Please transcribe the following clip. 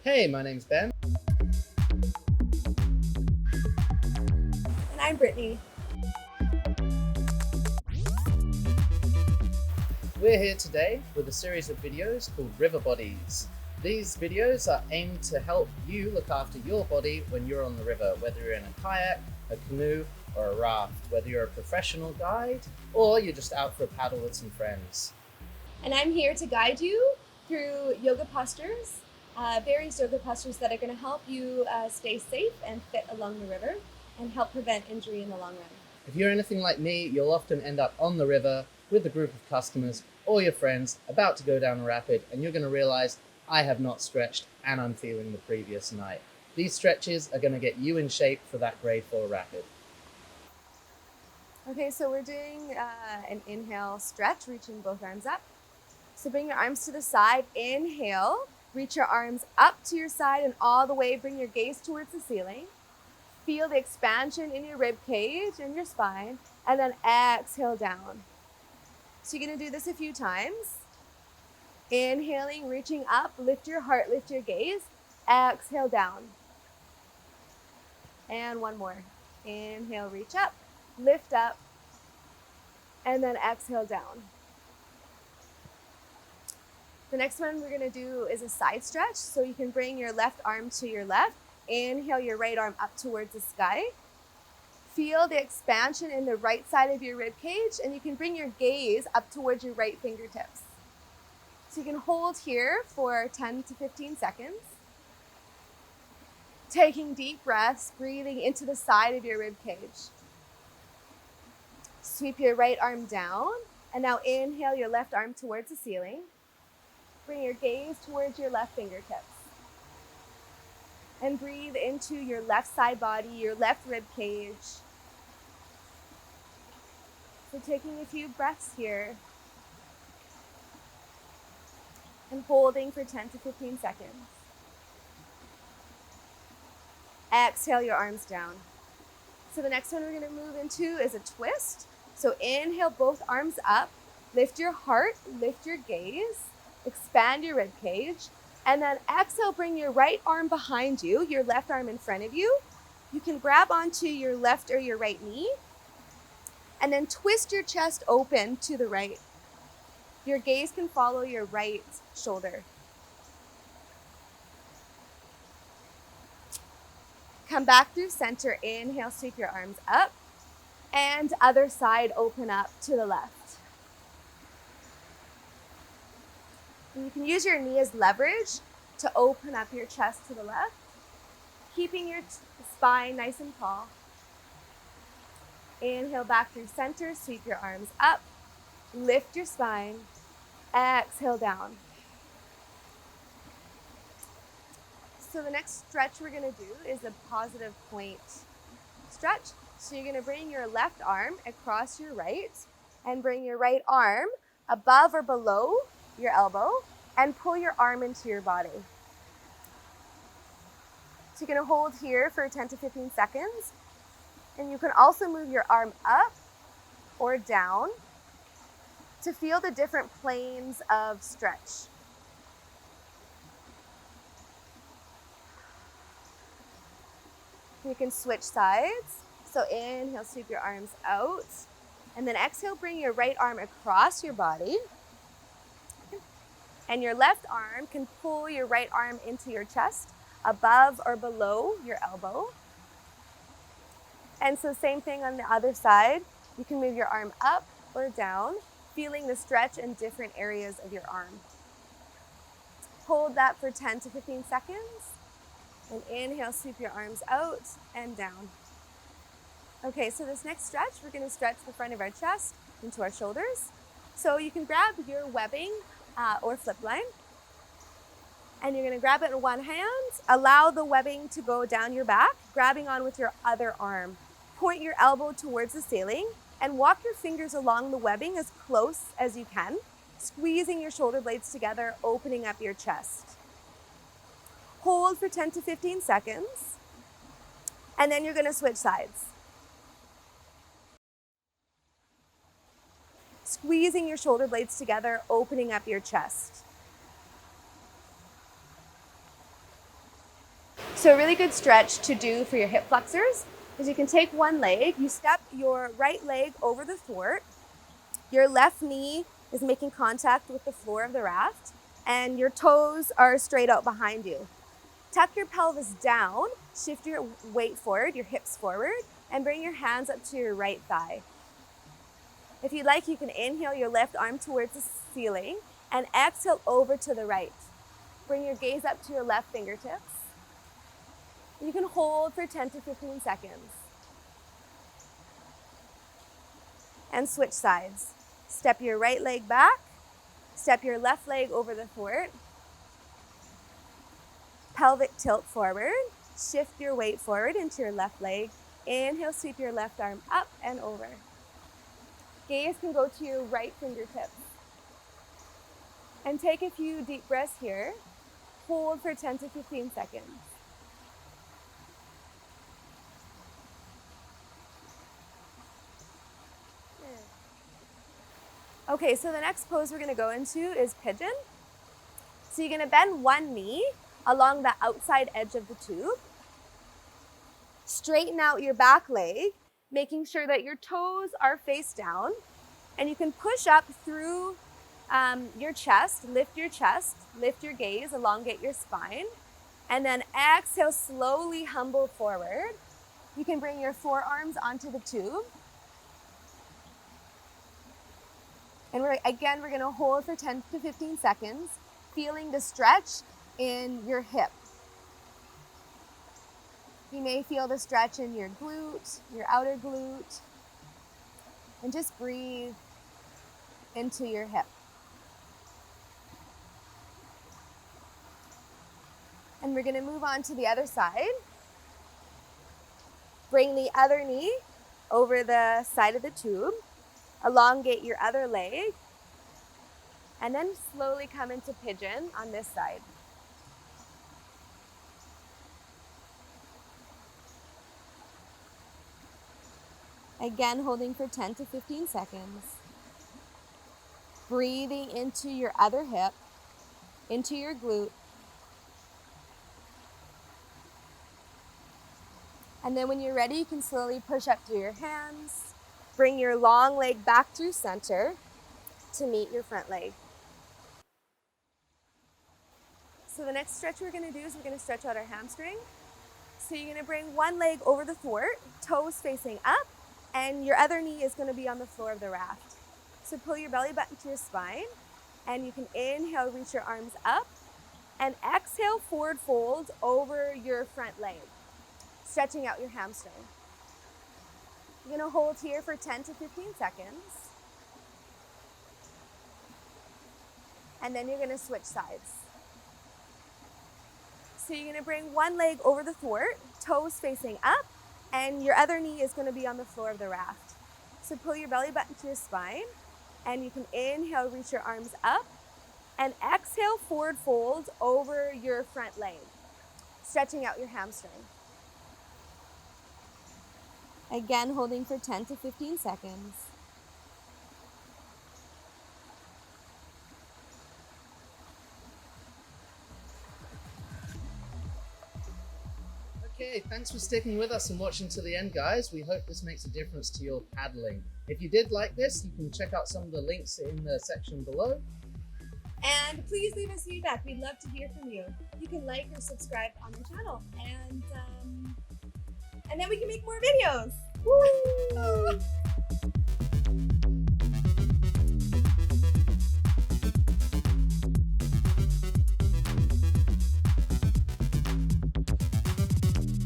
Hey, my name's Ben. And I'm Britney. We're here today with a series of videos called River Bodies. These videos are aimed to help you look after your body when you're on the river, whether you're in a kayak, a canoe, or a raft, whether you're a professional guide or you're just out for a paddle with some friends. And I'm here to guide you through yoga postures, various yoga postures that are going to help you stay safe and fit along the river and help prevent injury in the long run. If you're anything like me, you'll often end up on the river with a group of customers or your friends about to go down a rapid, and you're going to realize I have not stretched and I'm feeling the previous night. These stretches are going to get you in shape for that grade 4 rapid. Okay, so we're doing an inhale stretch, reaching both arms up. So bring your arms to the side, inhale, reach your arms up to your side and all the way, bring your gaze towards the ceiling. Feel the expansion in your rib cage and your spine, and then exhale down. So you're gonna do this a few times. Inhaling, reaching up, lift your heart, lift your gaze, exhale down. And one more. Inhale, reach up, lift up, and then exhale down. The next one we're gonna do is a side stretch. So you can bring your left arm to your left, inhale your right arm up towards the sky. Feel the expansion in the right side of your rib cage, and you can bring your gaze up towards your right fingertips. So you can hold here for 10 to 15 seconds. Taking deep breaths, breathing into the side of your rib cage. Sweep your right arm down, and now inhale your left arm towards the ceiling. Bring your gaze towards your left fingertips. And breathe into your left side body, your left rib cage. So taking a few breaths here. And holding for 10 to 15 seconds. Exhale your arms down. So the next one we're going to move into is a twist. So inhale both arms up, lift your heart, lift your gaze, expand your rib cage, and then exhale, bring your right arm behind you, your left arm in front of you. You can grab onto your left or your right knee, and then twist your chest open to the right. Your gaze can follow your right shoulder. Come back through center, inhale, sweep your arms up, and other side, open up to the left. And you can use your knee as leverage to open up your chest to the left, keeping your spine nice and tall. Inhale back through center, sweep your arms up, lift your spine, exhale down. So the next stretch we're gonna do is a positive point stretch. So you're gonna bring your left arm across your right and bring your right arm above or below your elbow and pull your arm into your body. So you're gonna hold here for 10 to 15 seconds. And you can also move your arm up or down to feel the different planes of stretch. You can switch sides. So inhale, sweep your arms out. And then exhale, bring your right arm across your body. And your left arm can pull your right arm into your chest, above or below your elbow. And so same thing on the other side. You can move your arm up or down, feeling the stretch in different areas of your arm. Hold that for 10 to 15 seconds. And inhale, sweep your arms out and down. Okay, so this next stretch, we're gonna stretch the front of our chest into our shoulders. So you can grab your webbing or flip line, and you're gonna grab it in one hand, allow the webbing to go down your back, grabbing on with your other arm. Point your elbow towards the ceiling and walk your fingers along the webbing as close as you can, squeezing your shoulder blades together, opening up your chest. Hold for 10 to 15 seconds, and then you're gonna switch sides. Squeezing your shoulder blades together, opening up your chest. So a really good stretch to do for your hip flexors is you can take one leg, you step your right leg over the thwart, your left knee is making contact with the floor of the raft, and your toes are straight out behind you. Tuck your pelvis down, shift your weight forward, your hips forward, and bring your hands up to your right thigh. If you'd like, you can inhale your left arm towards the ceiling and exhale over to the right. Bring your gaze up to your left fingertips. You can hold for 10 to 15 seconds. And switch sides. Step your right leg back, step your left leg over the thwart, pelvic tilt forward, shift your weight forward into your left leg, inhale, sweep your left arm up and over. Gaze can go to your right fingertips. And take a few deep breaths here. Hold for 10 to 15 seconds. Okay, so the next pose we're gonna go into is pigeon. So you're gonna bend one knee along the outside edge of the tube. Straighten out your back leg, making sure that your toes are face down. And you can push up through your chest, lift your gaze, elongate your spine. And then exhale, slowly humble forward. You can bring your forearms onto the tube. And we're gonna hold for 10 to 15 seconds, feeling the stretch in your hip. You may feel the stretch in your glute, your outer glute, and just breathe into your hip. And we're gonna move on to the other side. Bring the other knee over the side of the tube. Elongate your other leg, and then slowly come into pigeon on this side. Again, holding for 10 to 15 seconds. Breathing into your other hip, into your glute. And then when you're ready, you can slowly push up through your hands. Bring your long leg back through center to meet your front leg. So the next stretch we're gonna do is we're gonna stretch out our hamstring. So you're gonna bring one leg over the thwart, toes facing up, and your other knee is gonna be on the floor of the raft. So pull your belly button to your spine, and you can inhale, reach your arms up, and exhale, forward fold over your front leg, stretching out your hamstring. You're gonna hold here for 10 to 15 seconds. And then you're gonna switch sides. So you're gonna bring one leg over the thwart, toes facing up, and your other knee is gonna be on the floor of the raft. So pull your belly button to your spine, and you can inhale, reach your arms up, and exhale, forward fold over your front leg, stretching out your hamstring. Again, holding for 10 to 15 seconds. Okay, thanks for sticking with us and watching to the end, guys. We hope this makes a difference to your paddling. If you did like this, you can check out some of the links in the section below. And please leave us feedback. We'd love to hear from you. You can like or subscribe on the channel. And then we can make more videos. Woo!